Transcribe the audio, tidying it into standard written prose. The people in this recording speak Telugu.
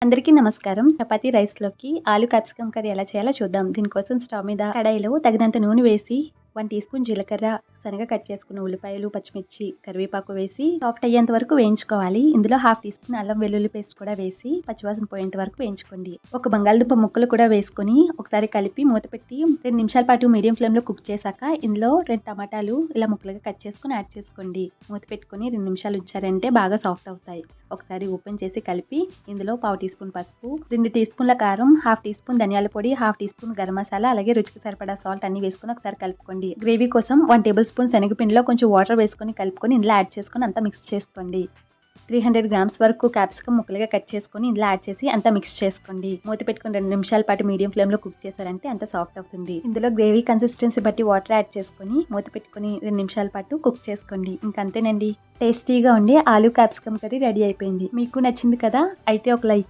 అందరికీ నమస్కారం. చపాతీ రైస్‌లోకి ఆలు క్యాప్సికమ్ కర్రీ ఎలా చేయాలో చూద్దాం. దీనికోసం స్టవ్ మీద కడాయిలో తగినంత నూనె వేసి 1 టీ స్పూన్ జీలకర్ర, సన్నగా కట్ చేసుకున్న ఉల్లిపాయలు, పచ్చిమిర్చి, కరివేపాకు వేసి సాఫ్ట్ అయ్యేంత వరకు వేయించుకోవాలి. ఇందులో 1/2 టీ స్పూన్ అల్లం వెల్లుల్లి పేస్ట్ కూడా వేసి పచ్చివాసన పోయేంత వరకు వేయించుకోండి. ఒక బంగాళదుంప ముక్కలు కూడా వేసుకొని ఒకసారి కలిపి మూత పెట్టి 2 నిమిషాల పాటు మీడియం ఫ్లేమ్‌లో కుక్ చేశాక ఇందులో 2 టమాటాలు ఇలా ముక్కలుగా కట్ చేసుకొని యాడ్ చేసుకోండి. మూత పెట్టుకొని 2 నిమిషాలు ఉంచారంటే బాగా సాఫ్ట్ అవుతాయి. ఒకసారి ఓపెన్ చేసి కలిపి ఇందులో 1/2 టీ స్పూన్ పసుపు, 2 టీ స్పూన్ల కారం, 1/2 టీ స్పూన్ ధనియాల పొడి, 1/2 టీ స్పూన్ గరం మసాలా, అలాగే రుచికి సరిపడా సాల్ట్ అన్ని వేసుకొని ఒకసారి కలుపుకోండి. గ్రేవీ కోసం 1 టేబుల్ స్పూన్ శనగపిండిలో కొంచెం వాటర్ వేసుకొని కలుపుకొని ఇందులో యాడ్ చేసుకొని అంతా మిక్స్ చేసుకోండి. 300 గ్రామ్స్ వరకు క్యాప్సికమ్ ముక్కలుగా కట్ చేసుకొని ఇందులో యాడ్ చేసి అంతా మిక్స్ చేసుకోండి. మూత పెట్టుకొని 2 నిమిషాల పాటు మీడియం ఫ్లేమ్‌లో కుక్ చేశారంటే అంత సాఫ్ట్ అవుతుంది. ఇందులో గ్రేవీ కన్సిస్టెన్సీ బట్టి వాటర్ యాడ్ చేసుకొని మూత పెట్టుకొని 2 నిమిషాల పాటు కుక్ చేసుకోండి. ఇంకంతేనండి. టేస్టీగా ఉండి ఆలు క్యాప్సికమ్ కర్రీ రెడీ అయిపోయింది. మీకు నచ్చింది కదా? అయితే ఒక లైక్